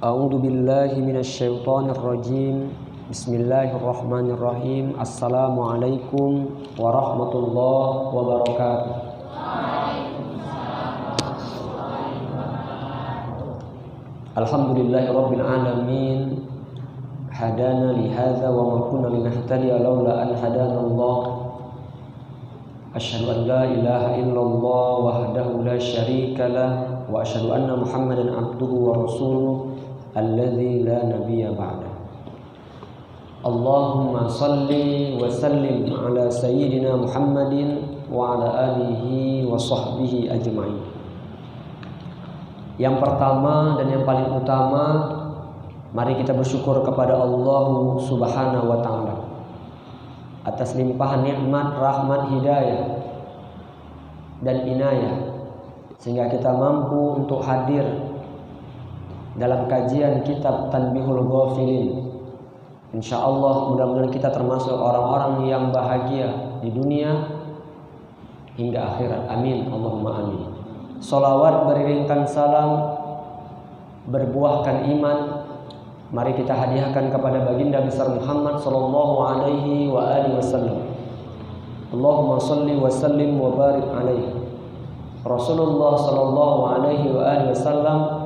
A'udzu billahi minasyaitonir rajim. Bismillahirrahmanirrahim. Assalamualaikum warahmatullahi wabarakatuh. Alhamdulillahirabbil alamin. Hadana li hadza wa ma kunna linahtadiya laula an hadanallah. Asyhadu an la ilaha illallah wahdahu la syarika lah wa asyhadu anna Muhammadan abduhu wa rasuluh alladzi la nabiyya ba'da. Allahumma salli wa sallim ala sayyidina Muhammadin wa ala alihi wa sahbihi ajma'in. Yang pertama dan yang paling utama, mari kita bersyukur kepada Allah Subhanahu wa taala atas limpahan nikmat, rahmat, hidayah dan inayah sehingga kita mampu untuk hadir dalam kajian kitab Tanbihul Ghafilin. Insyaallah mudah-mudahan kita termasuk orang-orang yang bahagia di dunia hingga akhirat. Amin, Allahumma amin. Salawat beriringkan salam, berbuahkan iman, mari kita hadiahkan kepada baginda besar Muhammad sallallahu alaihi wa alihi wasallam. Allahumma salli wa sallim wa barik alaihi. Rasulullah sallallahu alaihi wa alihi wasallam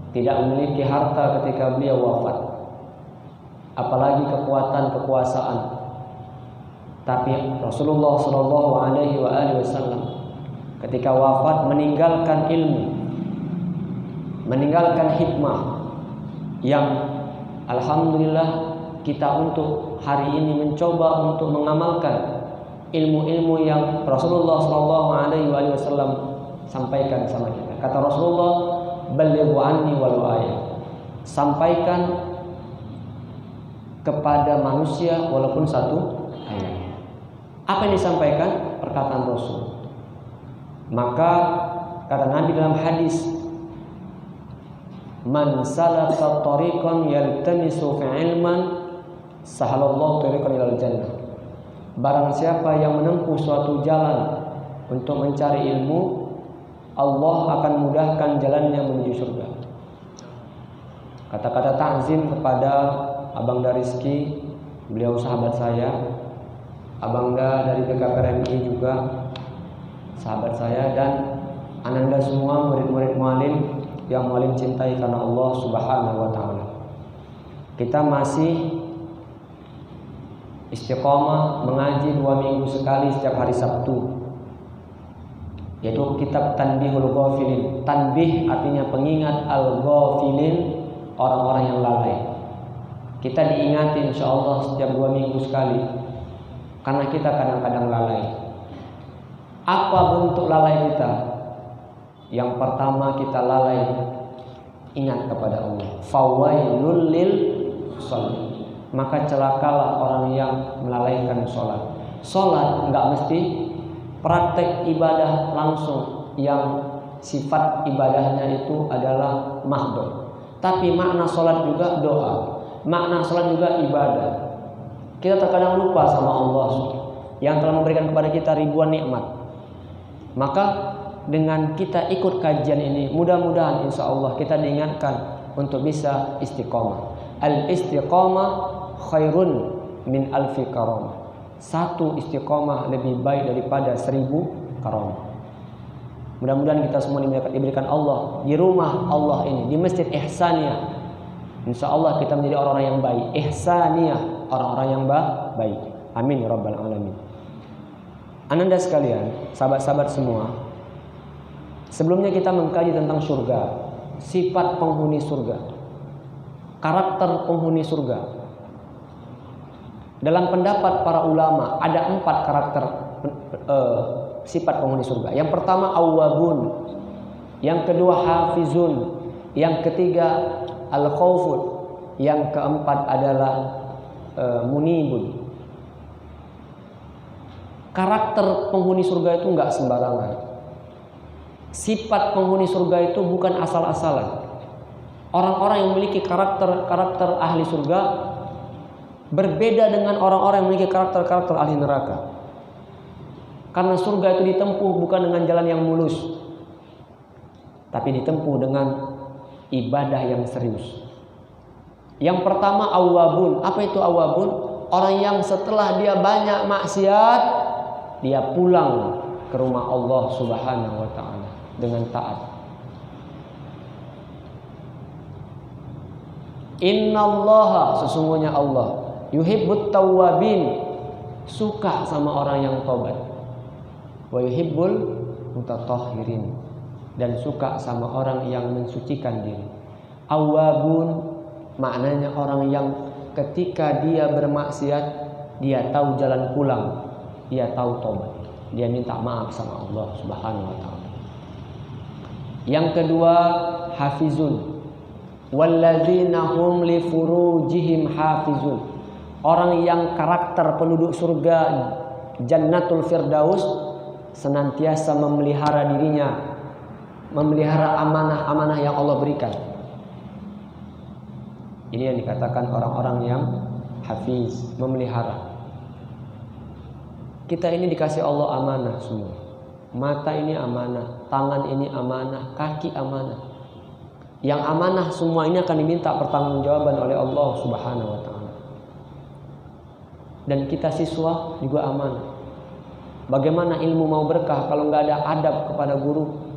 tidak memiliki harta ketika beliau wafat, apalagi kekuatan kekuasaan. Tapi Rasulullah sallallahu alaihi wa alihi wasallam ketika wafat meninggalkan ilmu, meninggalkan hikmah yang alhamdulillah kita untuk hari ini mencoba untuk mengamalkan ilmu-ilmu yang Rasulullah sallallahu alaihi wasallam sampaikan sama kita. Kata Rasulullah, balighu anni walau ayat. Sampaikan kepada manusia walaupun satu ayat. Apa yang disampaikan? Perkataan Rasul. Maka kata Nabi dalam hadis, man salaka tariqan yaltamisu fi ilman sahalallahu tariqan ilal jannah. Barang siapa yang menempuh suatu jalan untuk mencari ilmu, Allah akan mudahkan jalannya menuju surga. Kata-kata ta'zim kepada Abangda Rizki, beliau sahabat saya. Abangda dari PKPRMI juga sahabat saya, dan ananda semua murid-murid mualim yang mualim cintai karena Allah Subhanahu wa taala. Kita masih istiqomah mengaji 2 minggu sekali setiap hari Sabtu, yaitu kitab Tanbihul Ghafilin. Tanbih artinya pengingat, al-ghafilin orang-orang yang lalai. Kita diingati insyaallah setiap 2 minggu sekali, karena kita kadang-kadang lalai. Apa bentuk lalai kita? Yang pertama, kita lalai ingat kepada Allah. Fawailul lil sholihin. Maka celakalah orang yang melalaikan sholat. Sholat enggak mesti praktek ibadah langsung yang sifat ibadahnya itu adalah mahdhur. Tapi makna sholat juga doa, makna sholat juga ibadah. Kita terkadang lupa sama Allah yang telah memberikan kepada kita ribuan nikmat. Maka dengan kita ikut kajian ini, mudah-mudahan insya Allah kita diingatkan untuk bisa istiqomah. Al-istiqomah khairun min alfi karamah. Satu istiqomah lebih baik daripada 1000 karamah. Mudah-mudahan kita semua diberikan Allah di rumah Allah ini, di Masjid Ihsaniyah. Insya Allah kita menjadi orang-orang yang baik. Ihsaniyah, orang-orang yang baik. Amin ya rabbal alamin. Ananda sekalian, sahabat-sahabat semua, sebelumnya kita mengkaji tentang surga, sifat penghuni surga, karakter penghuni surga. Dalam pendapat para ulama ada 4 karakter sifat penghuni surga. Yang pertama awwabun, yang kedua hafizun, yang ketiga al-khaufun, yang keempat adalah munibun. Karakter penghuni surga itu enggak sembarangan. Sifat penghuni surga itu bukan asal-asalan. Orang-orang yang memiliki karakter ahli surga berbeda dengan orang-orang yang memiliki karakter ahli neraka. Karena surga itu ditempuh bukan dengan jalan yang mulus, tapi ditempuh dengan ibadah yang serius. Yang pertama awwabun. Apa itu awwabun? Orang yang setelah dia banyak maksiat, dia pulang ke rumah Allah Subhanahu wa taala dengan taat. Innallaha, sesungguhnya Allah, yuhibbut tawwabin, suka sama orang yang tobat. Wa yuhibbul mutatahhirin, dan suka sama orang yang mensucikan diri. Awwabun maknanya orang yang ketika dia bermaksiat, dia tahu jalan pulang, dia tahu tobat, dia minta maaf sama Allah Subhanahu wa taala. Yang kedua, hafizun. Walladzina hum li furujihim hafizun. Orang yang karakter penduduk surga Jannatul Firdaus senantiasa memelihara dirinya, memelihara amanah-amanah yang Allah berikan. Ini yang dikatakan orang-orang yang hafiz, memelihara. Kita ini dikasih Allah amanah semua. Mata ini amanah, tangan ini amanah, kaki amanah. Yang amanah semua ini akan diminta pertanggungjawaban oleh Allah Subhanahu wa taala. Dan kita siswa juga amanah. Bagaimana ilmu mau berkah kalau nggak ada adab kepada guru?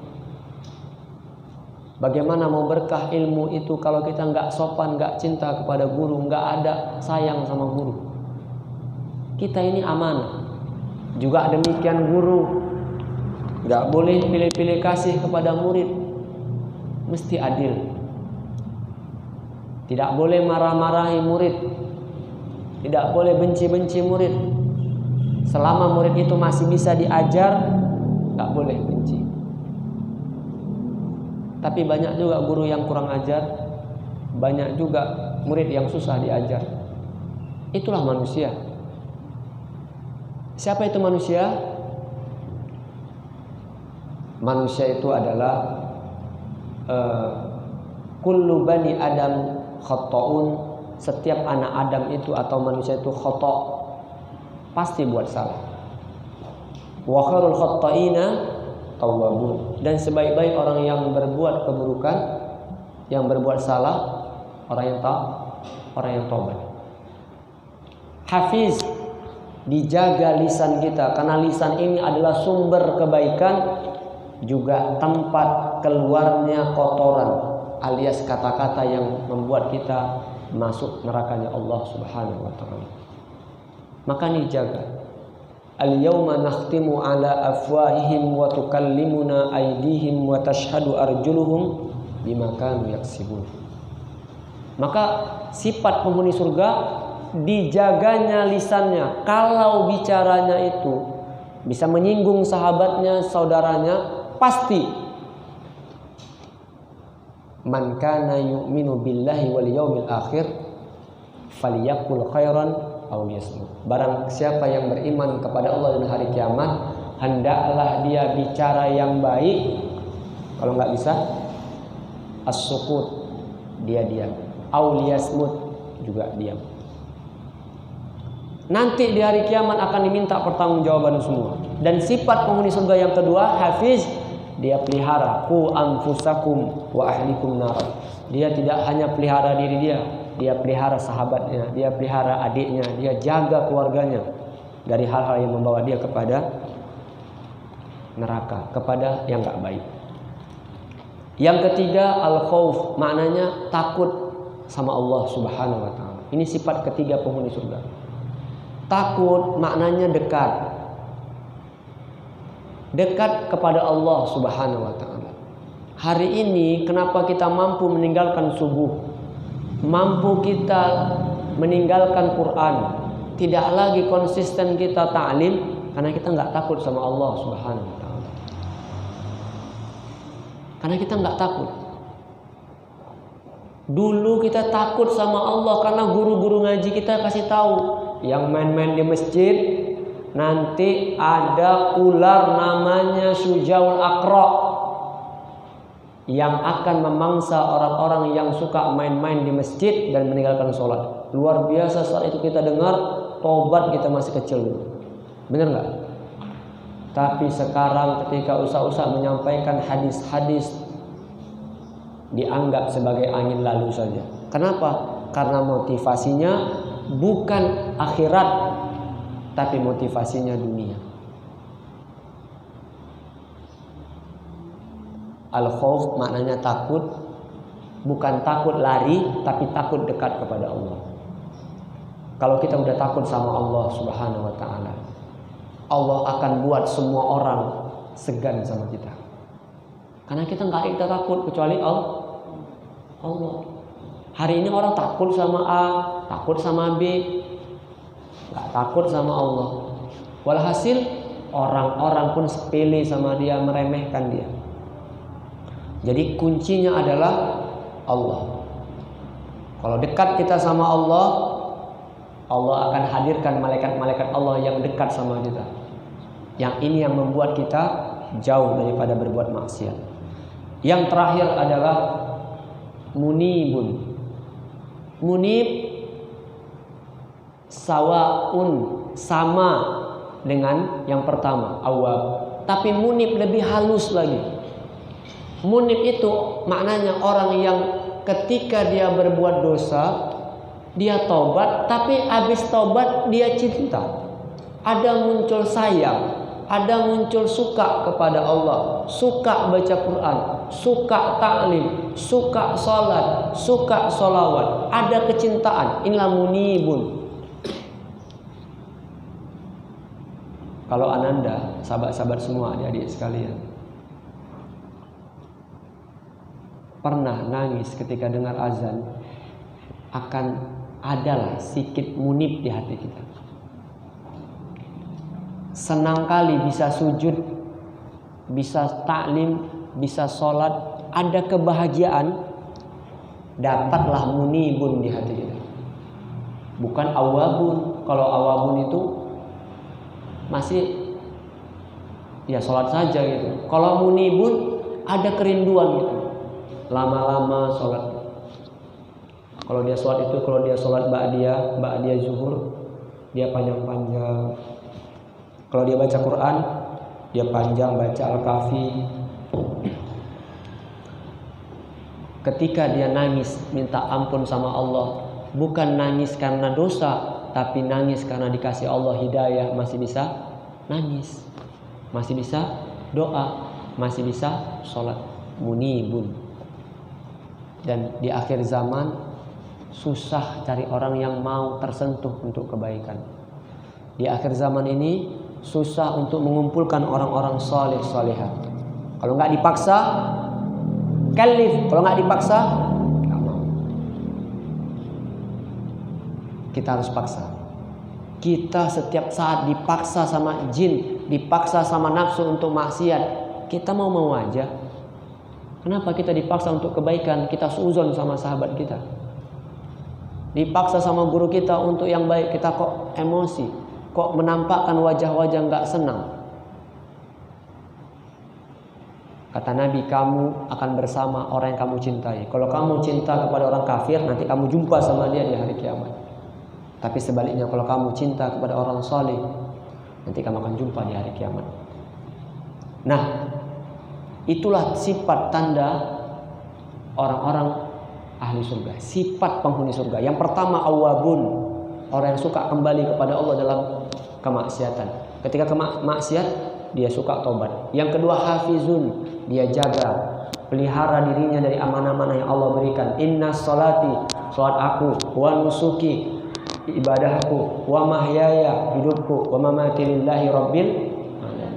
Bagaimana mau berkah ilmu itu kalau kita nggak sopan, nggak cinta kepada guru, nggak ada sayang sama guru? Kita ini amanah. Juga demikian guru, nggak boleh pilih-pilih kasih kepada murid, mesti adil. Tidak boleh marah-marahi murid, tidak boleh benci-benci murid. Selama murid itu masih bisa diajar, nggak boleh benci. Tapi banyak juga guru yang kurang ajar, banyak juga murid yang susah diajar. Itulah manusia. Siapa itu manusia? Manusia itu adalah kullu bani Adam khata'un. Setiap anak Adam itu atau manusia itu khata', pasti buat salah. Wa khairul khata'ina tawwabun. Dan sebaik-baik orang yang berbuat keburukan, yang berbuat salah, orang yang taubat. Hafiz, dijaga lisan kita, karena lisan ini adalah sumber kebaikan, juga tempat keluarnya kotoran alias kata-kata yang membuat kita masuk nerakanya Allah Subhanahu wa taala. Maka dijaga. Al-yawma nakhtimu ala afwahihim wa tukallimuna aydihim wa tashhadu arjuluhum bima kanu yaksibun. Maka sifat penghuni surga dijaganya lisannya. Kalau bicaranya itu bisa menyinggung sahabatnya, saudaranya, pasti man kana yu'minu billahi wal yawmil akhir falyaqul khairan aw liyasmut. Barang siapa yang beriman kepada Allah dan hari kiamat, hendaklah dia bicara yang baik. Kalau nggak bisa, as-sukut, dia diam. Aw liyasmut, juga diam. Nanti di hari kiamat akan diminta pertanggungjawaban semua. Dan sifat penghuni surga yang kedua, hafiz, dia pelihara ku anfusakum wa ahlikum nar. Dia tidak hanya pelihara diri dia pelihara sahabatnya, dia pelihara adiknya, dia jaga keluarganya dari hal-hal yang membawa dia kepada neraka, kepada yang enggak baik. Yang ketiga, al-khauf, maknanya takut sama Allah Subhanahu wa taala. Ini sifat ketiga penghuni surga. Takut maknanya dekat. Dekat kepada Allah Subhanahu wa taala. Hari ini kenapa kita mampu meninggalkan subuh? Mampu kita meninggalkan Quran, tidak lagi konsisten kita ta'lim, karena kita nggak takut sama Allah Subhanahu wa taala. Karena kita nggak takut. Dulu kita takut sama Allah karena guru-guru ngaji kita kasih tahu, yang main-main di masjid nanti ada ular namanya Sujaul Aqra yang akan memangsa orang-orang yang suka main-main di masjid dan meninggalkan sholat. Luar biasa saat itu kita dengar, tobat kita masih kecil dulu. Benar nggak? Tapi sekarang ketika Ustaz menyampaikan hadis-hadis dianggap sebagai angin lalu saja. Kenapa? Karena motivasinya bukan akhirat, tapi motivasinya dunia. Al-khauf maknanya takut, bukan takut lari, tapi takut dekat kepada Allah. Kalau kita udah takut sama Allah Subhanahu wa ta'ala, Allah akan buat semua orang segan sama kita. Karena kita nggak ada takut kecuali Allah. Hari ini orang takut sama A, takut sama B, nggak takut sama Allah. Walhasil orang-orang pun sepele sama dia, meremehkan dia. Jadi kuncinya adalah Allah. Kalau dekat kita sama Allah, Allah akan hadirkan malaikat-malaikat Allah yang dekat sama kita. Yang ini yang membuat kita jauh daripada berbuat maksiat. Yang terakhir adalah munibun. Munib sawaun, sama dengan yang pertama, awab. Tapi munib lebih halus lagi. Munib itu maknanya orang yang ketika dia berbuat dosa, dia taubat, tapi habis taubat dia cinta. Ada muncul sayang, ada muncul suka kepada Allah, suka baca Quran, suka ta'lim, suka salat, suka solawat, ada kecintaan. Inilah munibun. Kalau Ananda, sahabat-sahabat semua, adik-adik sekalian, pernah nangis ketika dengar azan, akan adalah sedikit munib di hati kita. Senang kali bisa sujud, bisa taklim, bisa sholat, ada kebahagiaan, dapatlah munibun di hati kita. Bukan awabun. Kalau awabun itu masih ya sholat saja gitu. Kalau munibun ada kerinduan gitu. Lama-lama sholat. Kalau dia sholat itu, kalau dia sholat ba'diyah zuhur, dia panjang-panjang. Kalau dia baca Quran, dia panjang baca Al-Kahfi. Ketika dia nangis minta ampun sama Allah, bukan nangis karena dosa, tapi nangis karena dikasih Allah hidayah, masih bisa nangis, masih bisa doa, masih bisa sholat. Munibun. Dan di akhir zaman susah cari orang yang mau tersentuh untuk kebaikan. Di akhir zaman ini susah untuk mengumpulkan orang-orang saleh salihah. Kalau nggak dipaksa, kalif. Kalau nggak dipaksa, nggak mau. Kita harus paksa. Kita setiap saat dipaksa sama jin, dipaksa sama nafsu untuk maksiat. Kita mau aja. Kenapa kita dipaksa untuk kebaikan? Kita suuzon sama sahabat kita. Dipaksa sama guru kita untuk yang baik, kita kok emosi, kok menampakkan wajah-wajah nggak senang. Kata Nabi, kamu akan bersama orang yang kamu cintai. Kalau kamu cinta kepada orang kafir, nanti kamu jumpa sama dia di hari kiamat. Tapi sebaliknya, kalau kamu cinta kepada orang saleh, nanti kamu akan jumpa di hari kiamat. Nah, itulah sifat tanda orang-orang ahli surga, sifat penghuni surga. Yang pertama awabun, orang yang suka kembali kepada Allah dalam kemaksiatan. Ketika kemaksiat, dia suka taubat. Yang kedua hafizun, dia jaga, pelihara dirinya dari amanah-amanah yang Allah berikan. Inna sholati, sholat aku, wa nusuki, ibadahku, wa mahyaya, hidupku, wa mamati lillahi rabbil alamin.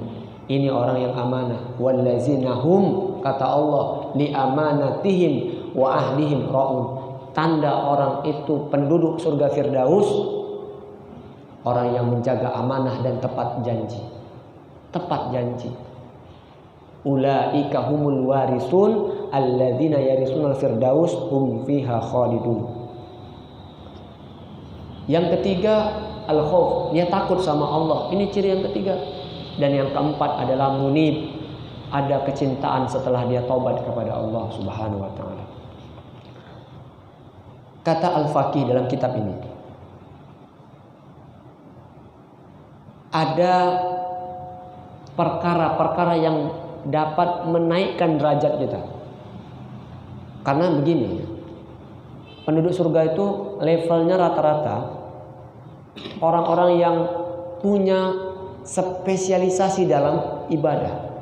Ini orang yang amanah. Wallazina hum, kata Allah, li amanatihim wa ahdihim ra'un. Tanda orang itu penduduk surga Firdaus, orang yang menjaga amanah dan tepat janji. Tepat janji. Ulaika humul warisun alladzina yarisunal firdaus hum fiha khalidun. Yang ketiga al-khauf, dia takut sama Allah. Ini ciri yang ketiga. Dan yang keempat adalah munib, ada kecintaan setelah dia taubat kepada Allah Subhanahu wa taala. Kata Al-Faqih dalam kitab ini, ada perkara-perkara yang dapat menaikkan derajat kita. Karena begini, penduduk surga itu levelnya rata-rata orang-orang yang punya spesialisasi dalam ibadah.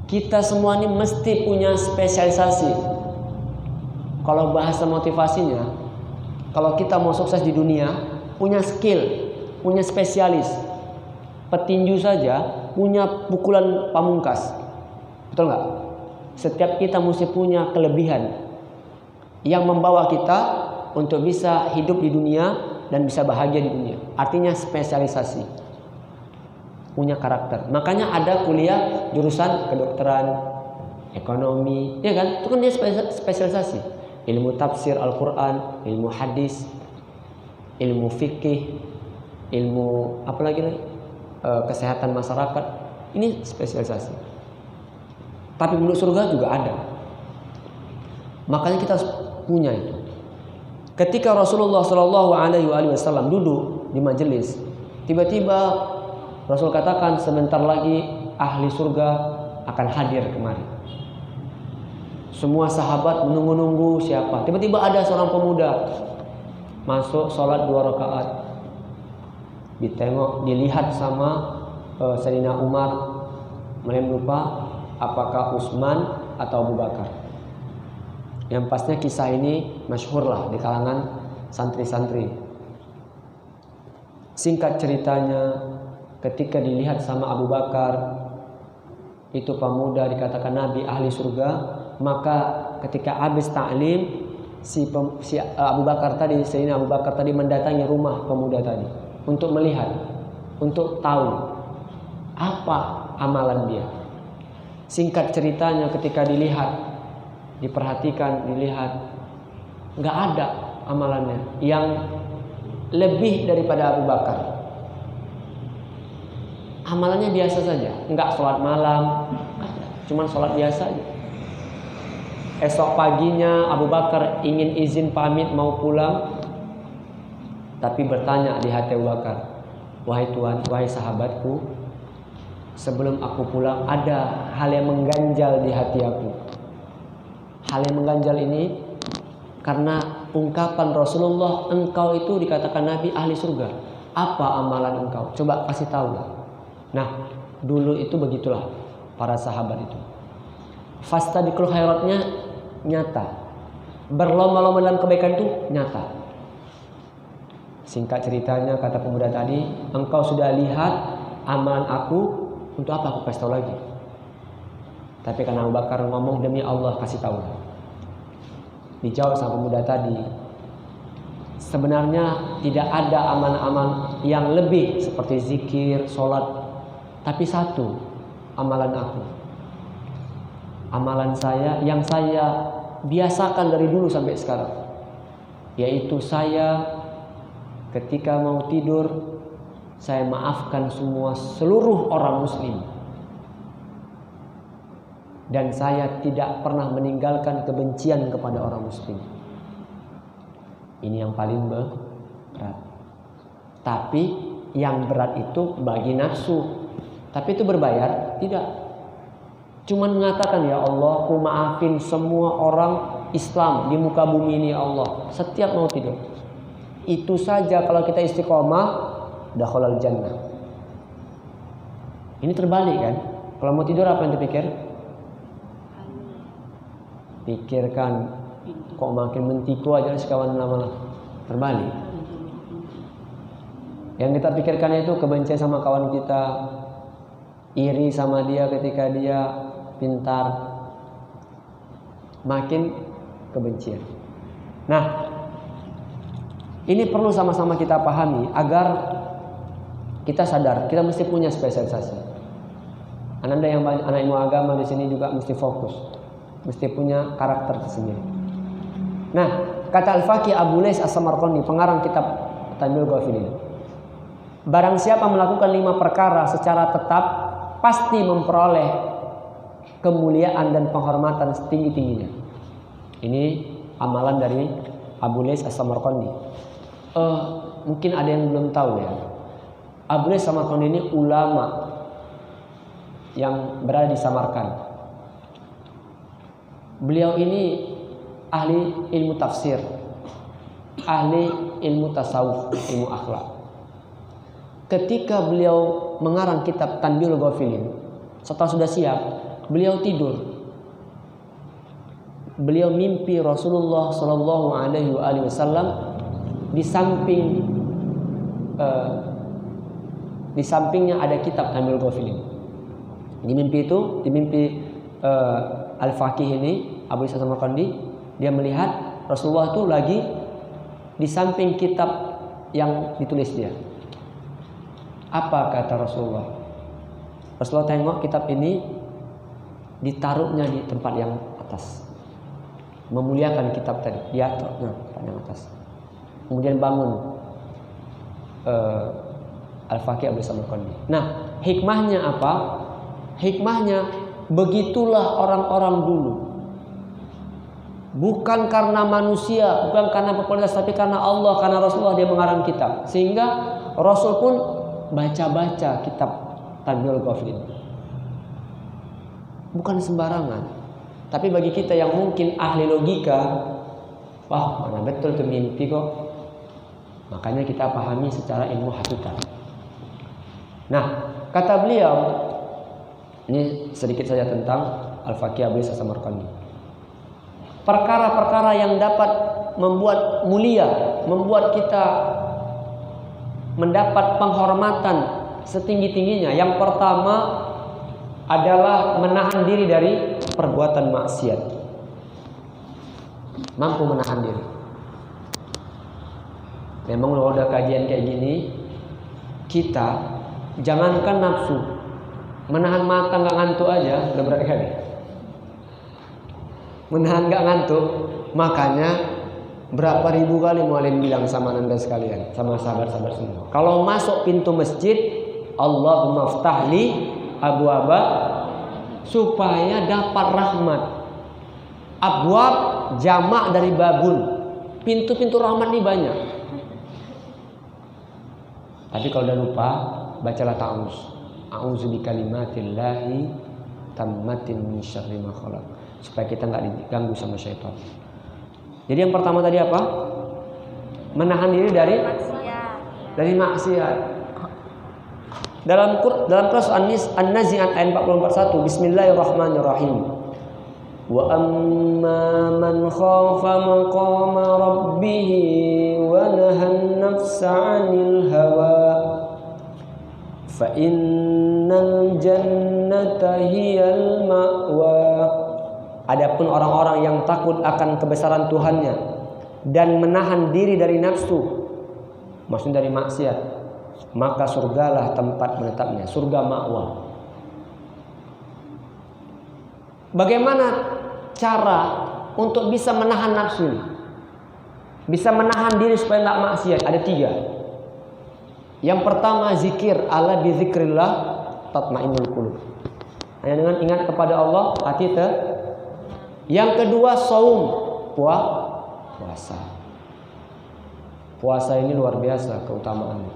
Kita semua ini mesti punya spesialisasi. Kalau bahasa motivasinya, kalau kita mau sukses di dunia, punya skill, punya spesialis. Petinju saja punya pukulan pamungkas. Betul nggak? Setiap kita mesti punya kelebihan yang membawa kita untuk bisa hidup di dunia dan bisa bahagia di dunia. Artinya spesialisasi, punya karakter. Makanya ada kuliah jurusan kedokteran, ekonomi, ya kan? Itu kan dia spesialisasi. Ilmu tafsir Al-Quran, ilmu hadis, ilmu fikih, ilmu apa lagi? Kesehatan masyarakat. Ini spesialisasi. Tapi penduduk surga juga ada. Makanya kita harus punya itu. Ketika Rasulullah SAW duduk di majelis, tiba-tiba Rasul katakan sebentar lagi ahli surga akan hadir kemari. Semua sahabat menunggu-nunggu siapa. Tiba-tiba ada seorang pemuda masuk sholat 2 rakaat. Dilihat sama Sayyidina Umar, mulai lupa apakah Utsman atau Abu Bakar. Yang pastinya kisah ini masyhur lah di kalangan santri-santri. Singkat ceritanya, ketika dilihat sama Abu Bakar, itu pemuda dikatakan Nabi ahli surga, maka ketika habis ta'lim si Abu Bakar tadi, Sayyidina Abu Bakar tadi mendatangi rumah pemuda tadi untuk melihat, untuk tahu apa amalan dia. Singkat ceritanya, ketika dilihat, diperhatikan, dilihat, nggak ada amalannya yang lebih daripada Abu Bakar. Amalannya biasa saja, nggak sholat malam, cuman sholat biasa aja. Esok paginya Abu Bakar ingin izin pamit mau pulang, tapi bertanya di hati Abu Bakar, wahai Tuhan, wahai sahabatku, sebelum aku pulang ada hal yang mengganjal di hati aku. Hal yang mengganjal ini karena ungkapan Rasulullah, engkau itu dikatakan Nabi ahli surga. Apa amalan engkau? Coba kasih tahu. Nah, dulu itu begitulah para sahabat itu. Fastabiqul khairatnya nyata. Berlomba-lomba dalam kebaikan itu nyata. Singkat ceritanya, kata pemuda tadi, engkau sudah lihat amalan aku, untuk apa aku kasih tahu lagi? Tapi karena Abu Bakar ngomong, demi Allah kasih tahu. Dijawab sama pemuda tadi, sebenarnya tidak ada amalan-amalan yang lebih seperti zikir, sholat, tapi satu amalan aku, amalan saya yang saya biasakan dari dulu sampai sekarang, yaitu saya ketika mau tidur, saya maafkan seluruh orang muslim. Dan saya tidak pernah meninggalkan kebencian kepada orang muslim. Ini yang paling berat. Tapi yang berat itu bagi nafsu. Tapi itu berbayar? Tidak. Cuman mengatakan, ya Allah, aku maafin semua orang Islam di muka bumi ini, ya Allah, setiap mau tidur. Itu saja kalau kita istiqomah, dakhalal jannah. Ini terbalik kan? Kalau mau tidur apa yang dipikir? Pikirkan, kok makin mentiku aja sekawan lama-lama. Terbalik. Yang kita pikirkan itu kebencian sama kawan kita, iri sama dia ketika dia pintar, makin kebencian. Nah, ini perlu sama-sama kita pahami agar kita sadar kita mesti punya spesialisasi. Anda yang banyak anak ilmu agama di sini juga mesti fokus, mesti punya karakter tersendiri. Nah, kata Al-Faqih Abu Lais As-Samarqandi, pengarang kitab Tanbihul Ghafilin, barang siapa melakukan 5 perkara secara tetap, pasti memperoleh kemuliaan dan penghormatan setinggi-tingginya. Ini amalan dari Abu Lais As-Samarqandi. Mungkin ada yang belum tahu ya, Abu Lais As-Samarqandi ini ulama yang berada di Samarkand. Beliau ini ahli ilmu tafsir, ahli ilmu tasawuf, ilmu akhlak. Ketika beliau mengarang kitab Tanbihul Ghafilin, setelah sudah siap, beliau tidur. Beliau mimpi Rasulullah Shallallahu Alaihi Wasallam di sampingnya ada kitab Tanbihul Ghafilin. Di mimpi itu, di mimpi Al-Faqih ini, Abu Isa Samarqandi, dia melihat Rasulullah itu lagi di samping kitab yang ditulis dia. Apa kata Rasulullah? Rasulullah tengok kitab ini, ditaruhnya di tempat yang atas, memuliakan kitab tadi, dia taruhnya tempat yang atas. Kemudian bangun Al-Faqih Abu Isa Samarqandi. Nah, hikmahnya apa? Hikmahnya, begitulah orang-orang dulu. Bukan karena manusia, bukan karena popularitas, tapi karena Allah, karena Rasulullah dia mengarang kitab. Sehingga Rasul pun baca-baca kitab Tanbihul Ghafilin. Bukan sembarangan. Tapi bagi kita yang mungkin ahli logika, wah mana betul itu mimpi kok. Makanya kita pahami secara ilmu hakikat. Nah, kata beliau, ini sedikit saja tentang Al-Faqih Abu Isa Samarqandi. Perkara-perkara yang dapat membuat mulia, membuat kita mendapat penghormatan setinggi-tingginya. Yang pertama adalah menahan diri dari perbuatan maksiat. Mampu menahan diri. Memang kalau udah kajian kayak gini, kita jangankan nafsu, menahan mata nggak ngantuk aja udah berat kali. Menahan nggak ngantuk, makanya berapa ribu kali mualim bilang sama anda sekalian, sama sahabat-sahabat semua. Kalau masuk pintu masjid, Allahumma ftahli abwaba, supaya dapat rahmat. Abwab jamak dari babun. Pintu-pintu rahmat ini banyak. Tapi kalau udah lupa, bacalah ta'awuz. A'udzu bikalimatillahi tammatin min syarri ma khalaq, supaya kita enggak diganggu sama syaitan. Jadi yang pertama tadi apa? Menahan diri dari maksiat. Dalam Qur'an An-Nazi'at ayat 44:1, Bismillahirrahmanirrahim. Wa amma man khafa maqama rabbih wa nahan nafsa 'anil hawa fa innal jannata hiyal ma'wa. Adapun orang-orang yang takut akan kebesaran Tuhannya dan menahan diri dari nafsu, maksudnya dari maksiat, maka surgalah tempat menetapnya, surga ma'wa. Bagaimana cara untuk bisa menahan nafsu, bisa menahan diri supaya tidak maksiat? Ada 3. Yang pertama zikir, ala bi zikrillah tatmainnul qulub. Hanya dengan ingat kepada Allah hati Yang kedua saum, puasa. Puasa ini luar biasa keutamaannya.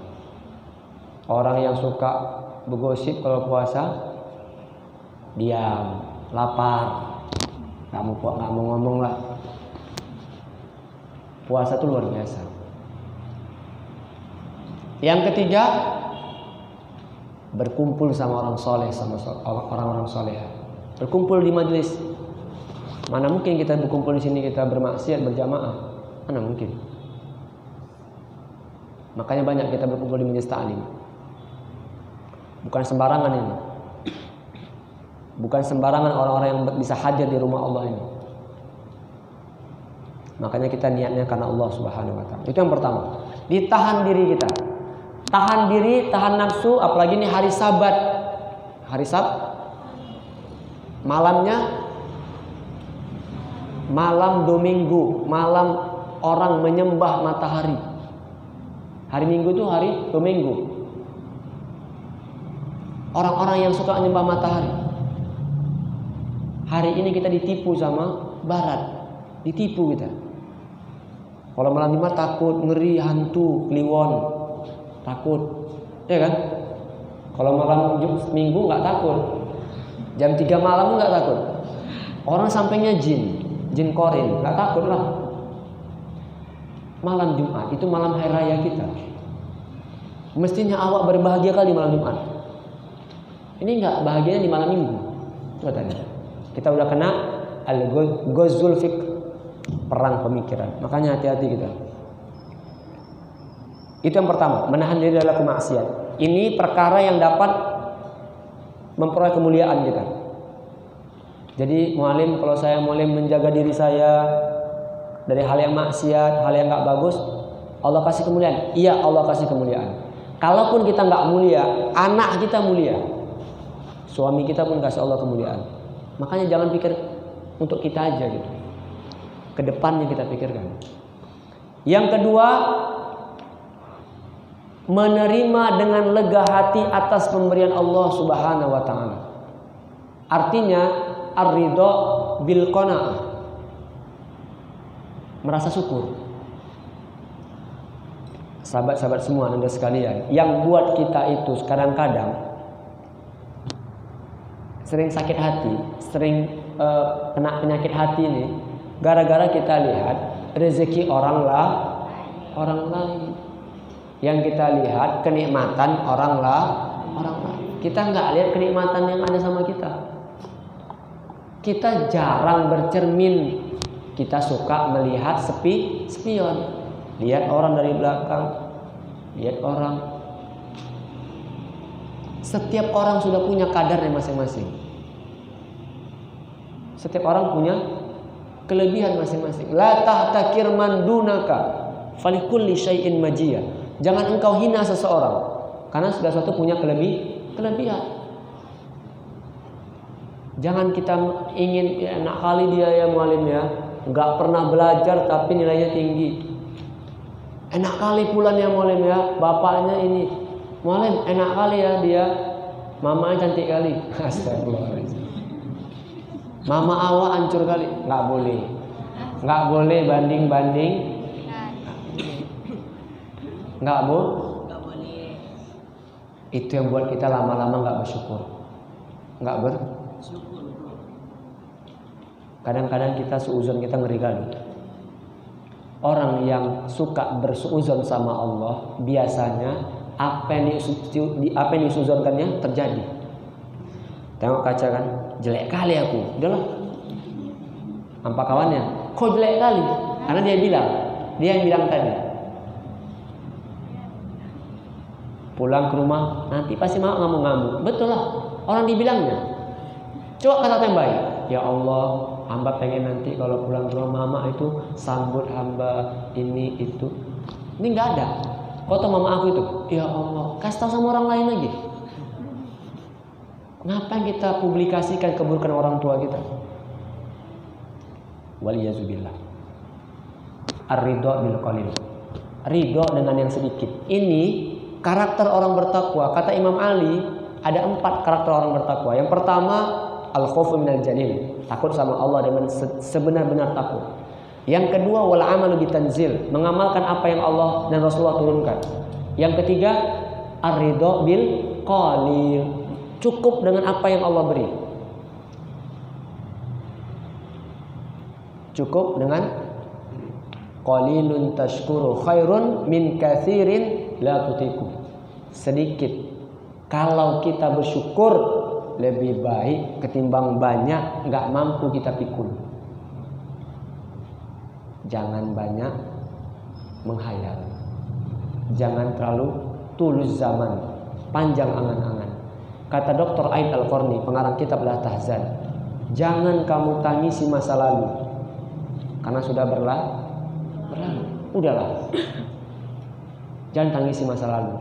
Orang yang suka bergosip kalau puasa diam, lapar, nggak mau ngomong lah. Puasa itu luar biasa. Yang ketiga, berkumpul sama orang soleh, sama orang-orang soleh. Berkumpul di majelis. Mana mungkin kita berkumpul di sini kita bermaksiat berjamaah? Mana mungkin? Makanya banyak kita berkumpul di majelis ta'lim. Bukan sembarangan ini. Bukan sembarangan orang-orang yang bisa hadir di rumah Allah ini. Makanya kita niatnya karena Allah Subhanahu wa taala. Itu yang pertama. Ditahan diri kita. Tahan diri, tahan nafsu, apalagi ini hari Sabat. Hari malamnya malam Dominggu, malam orang menyembah matahari. Hari Minggu itu hari Dominggu. Orang-orang yang suka menyembah matahari. Hari ini kita ditipu sama Barat. Ditipu kita. Kalau malam Jumat takut, ngeri, hantu, kliwon. Takut. Ya kan? Kalau malam Minggu nggak takut. Jam 3 malam nggak takut. Orang sampingnya jin korin, nggak takut lah. Malam Jumat itu malam hari raya kita. Mestinya awak berbahagia kali malam Jumat. Ini nggak bahagianya di malam Minggu. Coba tanya. Kita udah kena al-ghazul fik, perang pemikiran. Makanya hati-hati kita. Itu yang pertama, menahan diri dari kemaksiat. Ini perkara yang dapat memperoleh kemuliaan kita. Jadi mualim, kalau saya mualim menjaga diri saya dari hal yang maksiat, hal yang nggak bagus, Allah kasih kemuliaan. Iya, Allah kasih kemuliaan. Kalaupun kita nggak mulia, anak kita mulia, suami kita pun kasih Allah kemuliaan. Makanya jangan pikir untuk kita aja gitu. Kedepannya kita pikirkan. Yang kedua, menerima dengan lega hati atas pemberian Allah Subhanahu wa taala. Artinya ar-ridha bil qanaah. Merasa syukur. Sahabat-sahabat semua Anda sekalian, yang buat kita itu kadang-kadang sering sakit hati, sering kena penyakit hati ini gara-gara kita lihat rezeki orang lain. Yang kita lihat kenikmatan orang lain. Kita nggak lihat kenikmatan yang ada sama kita. Kita jarang bercermin. Kita suka melihat spion. Lihat orang dari belakang. Lihat orang. Setiap orang sudah punya kadarnya masing-masing. Setiap orang punya kelebihan masing-masing. La tahtakir man dunaka falikulli syai'in majiyah. Jangan engkau hina seseorang karena sudah suatu punya kelebihan. Jangan kita ingin enak kali dia ya mualim ya, nggak pernah belajar tapi nilainya tinggi. Enak kali pulan ya mualim ya, bapaknya ini mualim enak kali ya dia, mamanya cantik kali. Astagfirullahaladzim. Mama awak hancur kali, nggak boleh banding. Nggak boleh. Itu yang buat kita lama-lama nggak bersyukur. Kadang-kadang kita suuzon kita ngeri kali. Orang yang suka bersuuzon sama Allah biasanya apa yang disuzonkannya terjadi. Tengok kaca kan, jelek kali aku. Udahlah. Nampak kawannya, kok jelek kali? Karena dia yang bilang tadi. Pulang ke rumah nanti pasti mau ngamuk-ngamuk. Betul lah, orang dibilangnya. Coba kata yang baik. Ya Allah, hamba pengen nanti kalau pulang ke rumah mama itu sambut hamba ini itu. Ini nggak ada. Kau tahu mama aku itu? Ya Allah, kasih tahu sama orang lain lagi. Ngapain kita publikasikan keburukan orang tua kita? Waliyazubillah. Ar-ridha bil qalil. Ridha dengan yang sedikit. Ini karakter orang bertakwa. Kata Imam Ali, ada 4 karakter orang bertakwa. Yang pertama, al-khaufu minal jalil, takut sama Allah dengan sebenar-benar takut. Yang kedua, wal amalu bitanzil, mengamalkan apa yang Allah dan Rasulullah turunkan. Yang ketiga, ar-ridha bil qalil, cukup dengan apa yang Allah beri. Cukup dengan qalilun tashkuru khairun min katsirin la tutiku. Sedikit kalau kita bersyukur lebih baik ketimbang banyak nggak mampu kita pikul. Jangan banyak menghayal. Jangan terlalu tulus zaman, panjang angan-angan. Kata Dr. Aid Al-Qarni, pengarang kitab La Tahzan, jangan kamu tangisi masa lalu karena sudah berlalu. Udahlah. Jangan tangisi masa lalu.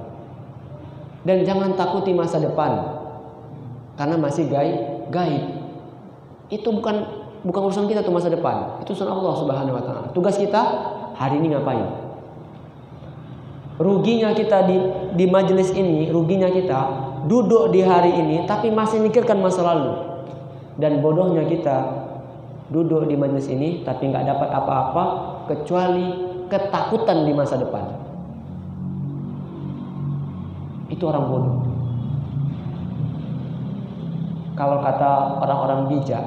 Dan jangan takuti masa depan karena masih gaib. Itu bukan urusan kita tuh masa depan. Itu urusan Allah Subhanahu wa taala. Tugas kita hari ini ngapain? Ruginya kita di majelis ini, ruginya kita duduk di hari ini tapi masih mikirkan masa lalu. Dan bodohnya kita duduk di majelis ini tapi nggak dapat apa-apa kecuali ketakutan di masa depan. Itu orang bodoh. Kalau kata orang-orang bijak,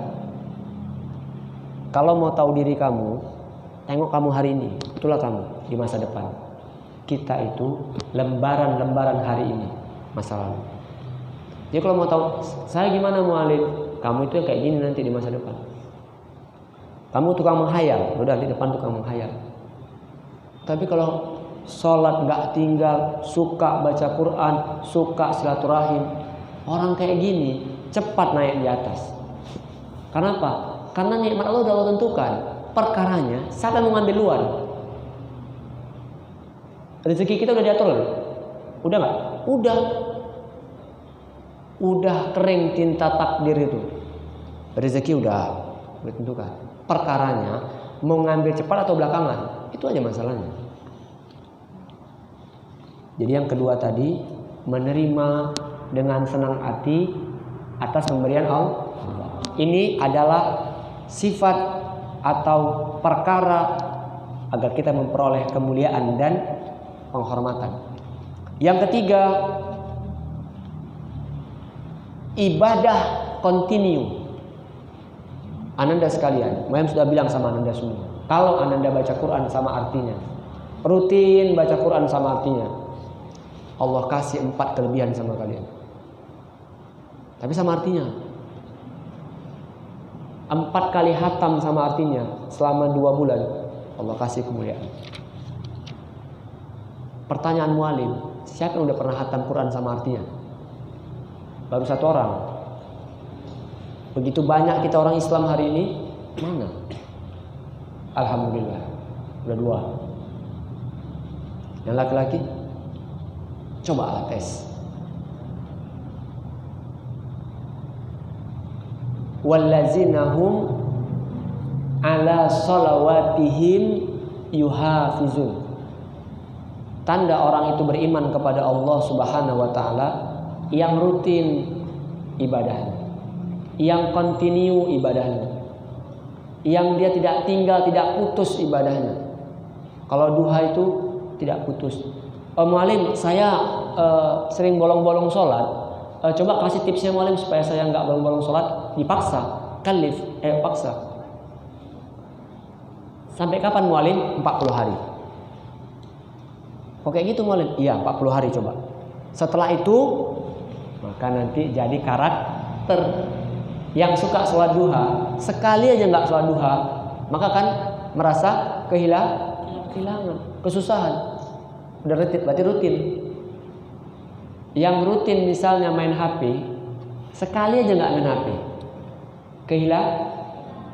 Kalau mau tahu diri kamu, tengok kamu hari ini, itulah kamu di masa depan. Kita itu lembaran-lembaran hari ini, masa lalu. Jadi kalau mau tahu saya gimana mualim, kamu itu kayak gini nanti di masa depan. Kamu tukang menghayal, udah di depan tukang menghayal. Tapi kalau sholat nggak tinggal, suka baca Quran, suka silaturahim, orang kayak gini cepat naik di atas. Kenapa? Karena nikmat Allah sudah Allah tentukan. Perkaranya, siapa yang mau ngambil luar? Rezeki kita udah diatur, udah nggak? Udah kering tinta takdir itu. Rezeki udah ditentukan. Perkaranya mau ngambil cepat atau belakangan, itu aja masalahnya. Jadi yang kedua tadi, menerima dengan senang hati atas pemberian Allah. Ini adalah sifat atau perkara agar kita memperoleh kemuliaan dan penghormatan. Yang ketiga, ibadah kontinu. Ananda sekalian, Mayam sudah bilang sama Ananda semua, kalau Ananda baca Quran sama artinya, rutin baca Quran sama artinya, Allah kasih 4 kelebihan sama kalian. Tapi sama artinya. 4 kali hatam sama artinya selama 2 bulan, Allah kasih kemuliaan. Pertanyaan mualim, siapa yang udah pernah hatam Quran sama artinya? Baru 1 orang. Begitu banyak kita orang Islam hari ini, mana? Alhamdulillah, udah 2. Yang laki-laki, coba tes. Wallazinahum ala salawatihim yuhafizun. Tanda orang itu beriman kepada Allah Subhanahu wa taala yang rutin ibadahnya, yang kontinu ibadahnya, yang dia tidak tinggal, tidak putus ibadahnya. Kalau duha itu tidak putus. Mualim, saya sering bolong-bolong sholat. Coba kasih tipsnya mualim supaya saya nggak bolong-bolong sholat. Dipaksa, kalif, paksa. Sampai kapan mualim? 40 hari. Kok kayak gitu mualim? Iya, 40 hari coba. Setelah itu, maka nanti jadi karakter. Yang suka sholat duha, sekali aja nggak sholat duha, maka kan merasa kehilangan, kesusahan. Udah berarti rutin. Yang rutin misalnya main HP, sekali aja nggak main HP,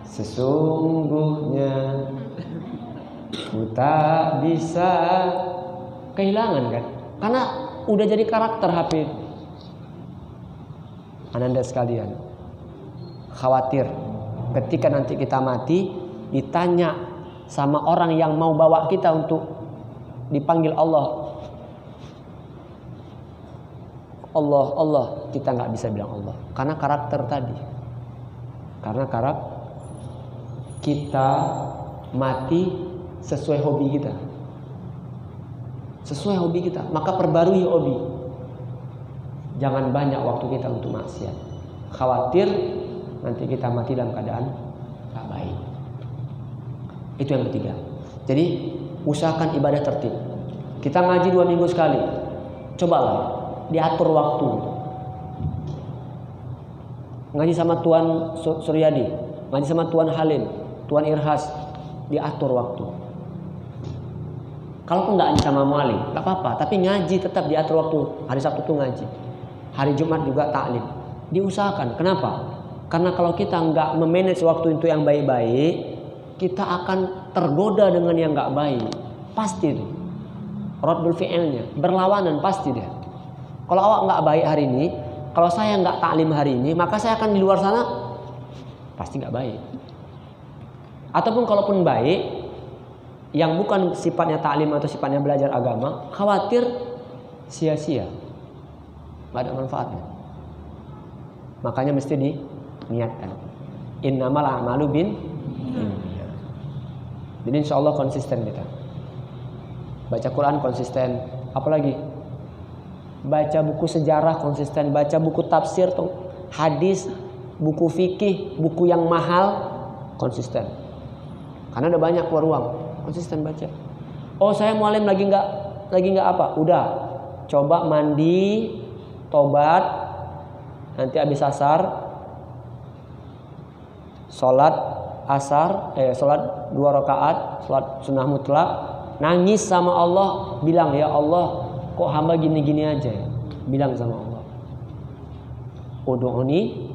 sesungguhnya ku tak bisa, kehilangan kan? Karena udah jadi karakter HP. Ananda sekalian, khawatir ketika nanti kita mati ditanya sama orang yang mau bawa kita untuk dipanggil Allah, kita nggak bisa bilang Allah karena karakter tadi. Karena kita mati sesuai hobi kita, maka perbarui hobi. Jangan banyak waktu kita untuk maksiat. Khawatir nanti kita mati dalam keadaan tak baik. Itu yang ketiga. Jadi usahakan ibadah tertib. Kita ngaji 2 minggu sekali. Cobalah diatur waktu. Ngaji sama Tuan Suryadi, ngaji sama Tuan Halim, Tuan Irhas, diatur waktu. Kalaupun nggak sama mualim, nggak apa-apa. Tapi ngaji tetap diatur waktu. Hari Sabtu tuh ngaji, hari Jumat juga taklim. Diusahakan. Kenapa? Karena kalau kita nggak memanage waktu itu yang baik-baik, kita akan tergoda dengan yang nggak baik. Pasti itu. Raddul fi'ilnya berlawanan pasti dia. Kalau awak nggak baik hari ini, kalau saya nggak taklim hari ini, maka saya akan di luar sana pasti nggak baik. Ataupun kalaupun baik, yang bukan sifatnya taklim atau sifatnya belajar agama, khawatir sia-sia, nggak ada manfaatnya. Makanya mesti diniatkan. Innamal a'malu binniyat. Jadi insya Allah konsisten kita. Baca Quran konsisten. Apalagi? Baca buku sejarah konsisten. Baca buku tafsir, hadis, buku fikih, buku yang mahal konsisten. Karena udah banyak keluar uang. Konsisten baca. Oh saya mualim lagi nggak apa? Udah. Coba mandi, tobat, nanti habis asar, sholat 2 rakaat, sholat sunnah mutlak, nangis sama Allah, bilang ya Allah, kok hamba gini-gini aja ya? Bilang sama Allah, ud'uni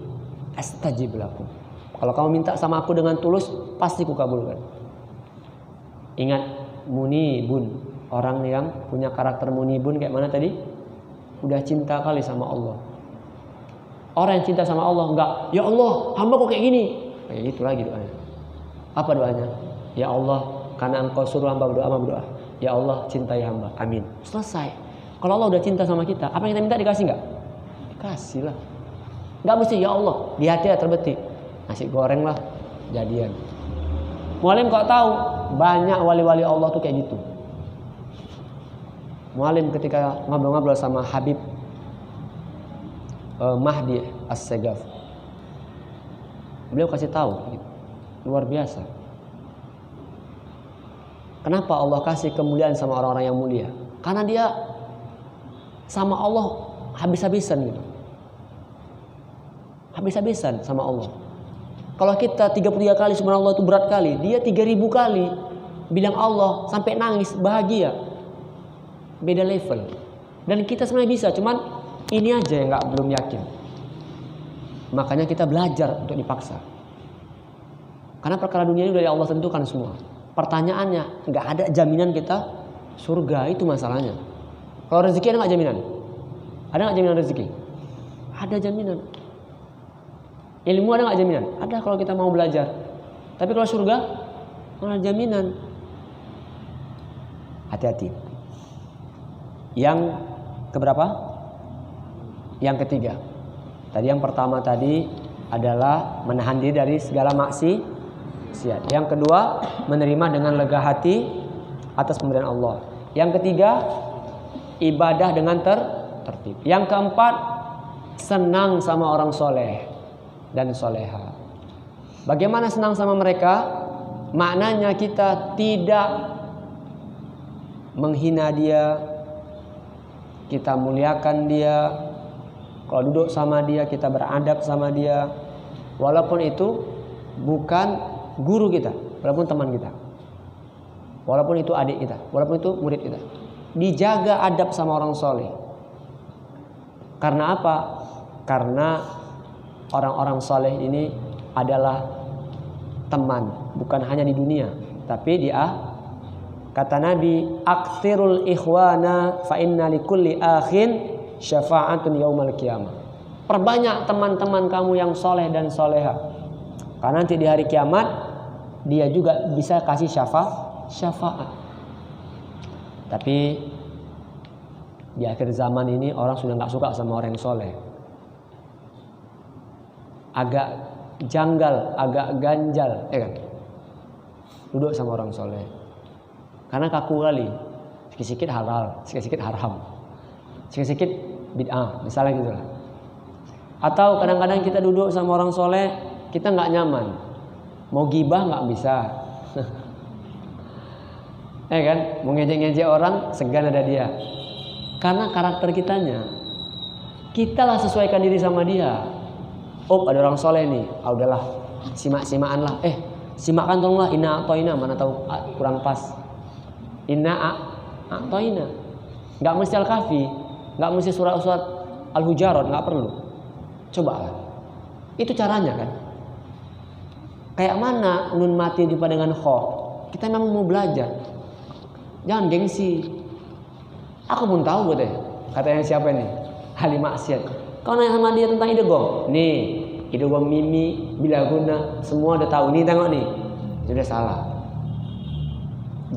astajib lakum. Kalau kamu minta sama aku dengan tulus, pasti ku kabulkan. Ingat, munibun, orang yang punya karakter munibun kayak mana tadi? Udah cinta kali sama Allah. Orang yang cinta sama Allah enggak, ya Allah, hamba kok kayak gini. Kayak gitu lagi doanya. Apa doanya? Ya Allah, karena engkau suruh hamba berdoa. Ya Allah, cintai hamba. Amin. Selesai. Kalau Allah udah cinta sama kita, apa yang kita minta dikasih enggak? Dikasih lah. Enggak mesti ya Allah, di hati terbetik. Nasi goreng lah, jadian. Mualim kok tahu, banyak wali-wali Allah tuh kayak gitu. Mualim ketika ngobrol-ngobrol sama Habib Mahdi As-Segaf, beliau kasih tahu, luar biasa. Kenapa Allah kasih kemuliaan sama orang-orang yang mulia? Karena dia sama Allah habis-habisan gitu. Habis-habisan sama Allah. Kalau kita 33 kali subhanallah itu berat kali, dia 3000 kali bilang Allah sampai nangis bahagia. Beda level. Dan kita sebenarnya bisa, cuman ini aja yang belum yakin. Makanya kita belajar untuk dipaksa. Karena perkara dunia ini dari Allah tentukan semua. Pertanyaannya, nggak ada jaminan kita surga, itu masalahnya. Kalau rezeki ada nggak jaminan? Ada nggak jaminan rezeki? Ada jaminan. Ilmu ada nggak jaminan? Ada kalau kita mau belajar. Tapi kalau surga, nggak ada jaminan. Hati-hati. Yang keberapa? Yang ketiga. Tadi yang pertama tadi adalah menahan diri dari segala maksiat. Yang kedua, menerima dengan lega hati atas pemberian Allah. Yang ketiga, ibadah dengan tertib. Yang keempat, senang sama orang soleh dan soleha. Bagaimana senang sama mereka? Maknanya kita tidak menghina dia, kita muliakan dia. Kalau duduk sama dia, kita beradab sama dia, walaupun itu bukan guru kita, walaupun teman kita, walaupun itu adik kita, walaupun itu murid kita. Dijaga adab sama orang soleh. Karena apa? Karena orang-orang soleh ini adalah teman, bukan hanya di dunia, tapi di kata Nabi, aktsirul ikhwana fa inna likulli akhin syafa'atun yaumal qiyamah. Perbanyak teman-teman kamu yang soleh dan soleha, karena nanti di hari kiamat dia juga bisa kasih syafaat. Tapi di akhir zaman ini orang sudah nggak suka sama orang yang soleh. Agak janggal, agak ganjal, ya kan? Duduk sama orang soleh, karena kaku kali. Sikit-sikit halal, sikit-sikit haram, sikit-sikit bid'ah, misalnya gitu lah. Atau kadang-kadang kita duduk sama orang soleh, kita nggak nyaman, mau gibah nggak bisa, ya kan? Mau ngejek-ngejek orang, segan ada dia. Karena karakter kitanya, kita lah sesuaikan diri sama dia. Oh ada orang soleh nih, udahlah simak-simaan lah. Simakkan tolonglah, inna a'toina, mana tahu kurang pas. Inna a'toina, nggak mesti al-kahfi, nggak mesti surat-surat al-hujarat, nggak perlu. Coba lah, itu caranya kan. Kayak mana nun mati jumpa dengan kho? Kita memang mau belajar, jangan gengsi. Aku pun tahu deh, katanya siapa nih? Ahli maksiat. Kau nanya sama dia tentang idgham. Nih, idgham mimi, bilaguna, semua udah tahu. Nih tengok nih. Sudah salah.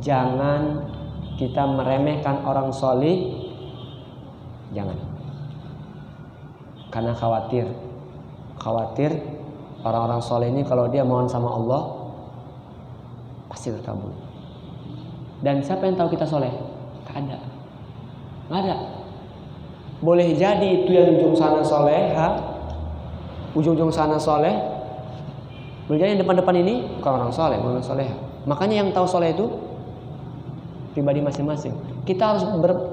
Jangan kita meremehkan orang solih. Jangan. Karena khawatir orang-orang soleh ini kalau dia mohon sama Allah pasti terkabul. Dan siapa yang tahu kita soleh? Gak ada. Boleh jadi itu yang ujung sana soleha, ujung sana soleh. Boleh jadi yang depan-depan ini bukan orang soleh, bukan orang soleha. Makanya yang tahu soleh itu pribadi masing-masing. Kita harus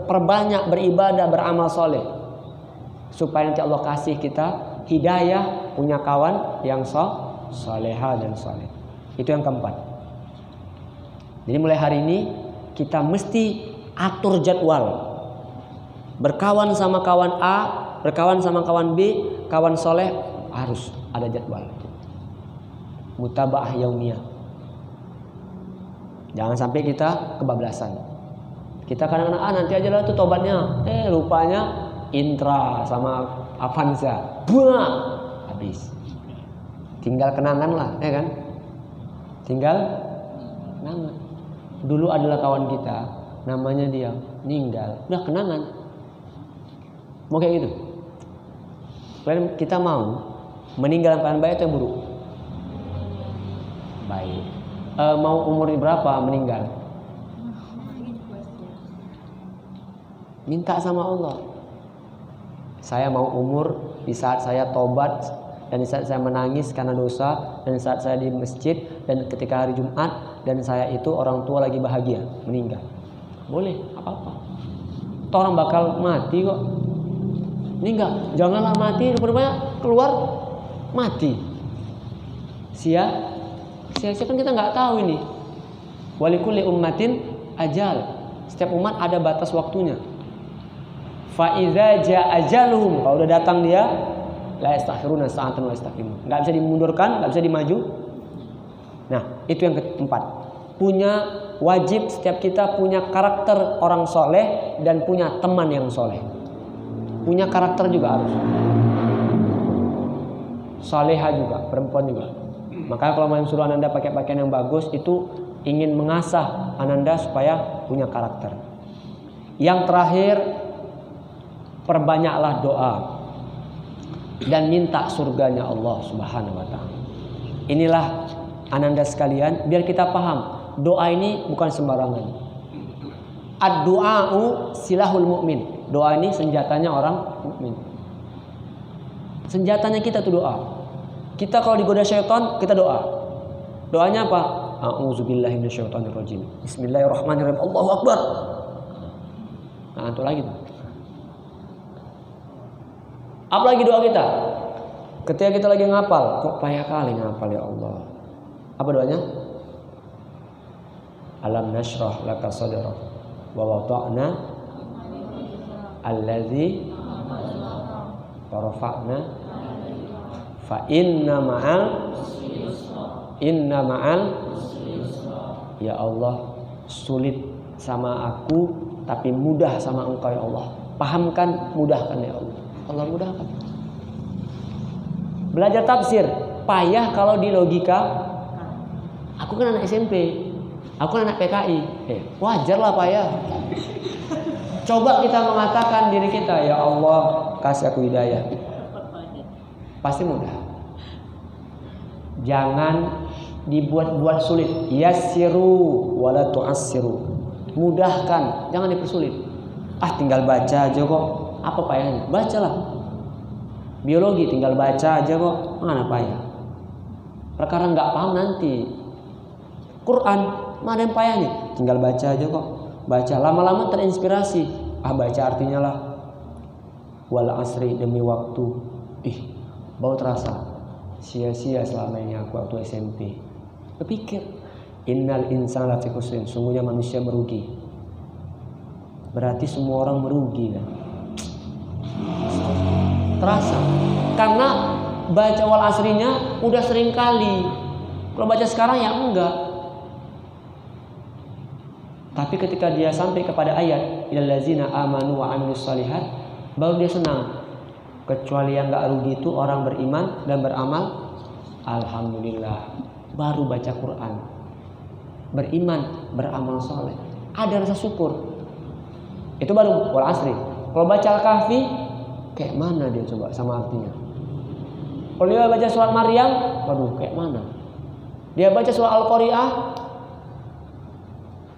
perbanyak beribadah, beramal soleh, supaya nanti Allah kasih kita hidayah, punya kawan yang soleha dan soleh. Itu yang keempat. Jadi mulai hari ini kita mesti atur jadwal. Berkawan sama kawan A, berkawan sama kawan B, kawan soleh, harus ada jadwal. Mutaba'ah yaumiyah. Jangan sampai kita kebablasan. Kita kadang-kadang nanti aja lah tuh tobatnya. Rupanya Intra sama Avanza, buang, habis. Tinggal kenangan lah, ya kan? Tinggal kenangan. Dulu adalah kawan kita, namanya dia meninggal, udah kenangan. Mau kayak gitu? Kita mau meninggal dalam baik atau buruk? Baik. Mau umur berapa meninggal? Minta sama Allah. Saya mau umur di saat saya tobat, dan di saat saya menangis karena dosa, dan di saat saya di masjid, dan ketika hari Jumat, dan saya itu orang tua lagi bahagia meninggal. Boleh, apa-apa. Toh orang bakal mati kok. Meninggal, janganlah mati rupanya keluar mati. Sia-sia kan kita nggak tahu ini. Walikulli ummatin ajal. Setiap umat ada batas waktunya. Fa idza jaa ajaluhum, kalau udah datang dia, la yastakhiruna sa'atan wa yastaqimun. Enggak bisa dimundurkan, enggak bisa dimaju. Nah, itu yang keempat. Punya wajib setiap kita punya karakter orang soleh dan punya teman yang soleh. Punya karakter juga harus. Soleha juga, perempuan juga. Makanya kalau mau suruh Ananda pakai pakaian yang bagus, itu ingin mengasah Ananda supaya punya karakter. Yang terakhir, perbanyaklah doa dan minta surganya Allah Subhanahu wa taala. Inilah Ananda sekalian, biar kita paham, doa ini bukan sembarangan. Ad-du'a'u silahul mu'min. Doa ini senjatanya orang mukmin. Senjatanya kita tuh doa. Kita kalau digoda syaitan, kita doa. Doanya apa? A'udzubillahi minasyaitonirrajim. Bismillahirrahmanirrahim. Allahu akbar. Nah, itu lagi tuh. Apalagi doa kita? Ketika kita lagi ngapal, kok payah kali ngapal ya Allah. Apa doanya? Alam nashrah laka sadrak wa wada'na alladzi warafa'na fa inna ma'al ya Allah, sulit sama aku tapi mudah sama Engkau ya Allah. Pahamkan, mudahkan ya Allah. Allah mudahkan. Belajar tafsir payah kalau di logika. Aku kan anak SMP, aku kan anak PKI. Wajar lah payah. Coba kita mengatakan diri kita, ya Allah kasih aku hidayah. Pasti mudah. Jangan dibuat-buat sulit. Yassiru wala tu'assiru. Mudahkan, jangan dipersulit. Tinggal baca aja kok. Apa payahnya? Bacalah. Biologi tinggal baca aja kok. Mana payah? Perkara nggak paham nanti. Quran, mana yang payahnya? Tinggal baca aja kok. Baca, lama-lama terinspirasi. Baca artinya lah. Wal asri, demi waktu. Baru terasa sia-sia selama ini aku waktu SMP. Berpikir, innal insana lafi khusrin, sungguhnya manusia merugi. Berarti semua orang merugi kan? Terasa. Karena baca wal asrinya udah sering kali. Kalau baca sekarang ya enggak. Tapi ketika dia sampai kepada ayat illal ladzina amanu wa amilus shalihat, baru dia senang. Kecuali yang enggak rugi itu orang beriman dan beramal. Alhamdulillah. Baru baca Quran. Beriman, beramal soleh. Ada rasa syukur. Itu baru wal asri. Kalau baca Al-Kahfi, kayak mana dia coba sama artinya? Kalau dia baca surat Maryam, waduh kayak mana? Dia baca surat Al-Qari'ah.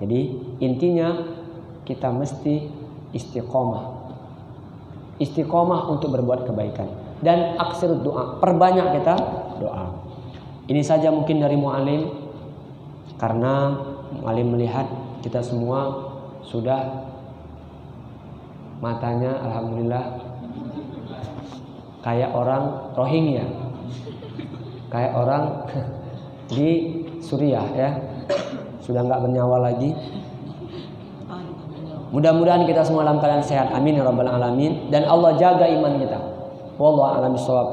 Jadi intinya kita mesti istiqomah. Istiqomah untuk berbuat kebaikan. Dan aksir doa. Perbanyak kita doa. Ini saja mungkin dari mu'alim. Karena Alim melihat kita semua sudah matanya alhamdulillah kayak orang Rohingya, kayak orang di Suriah ya, sudah nggak bernyawa lagi. Mudah-mudahan kita semua dalam keadaan sehat, amin ya rabbal alamin, dan Allah jaga iman kita. Wallahu a'lam bishawab.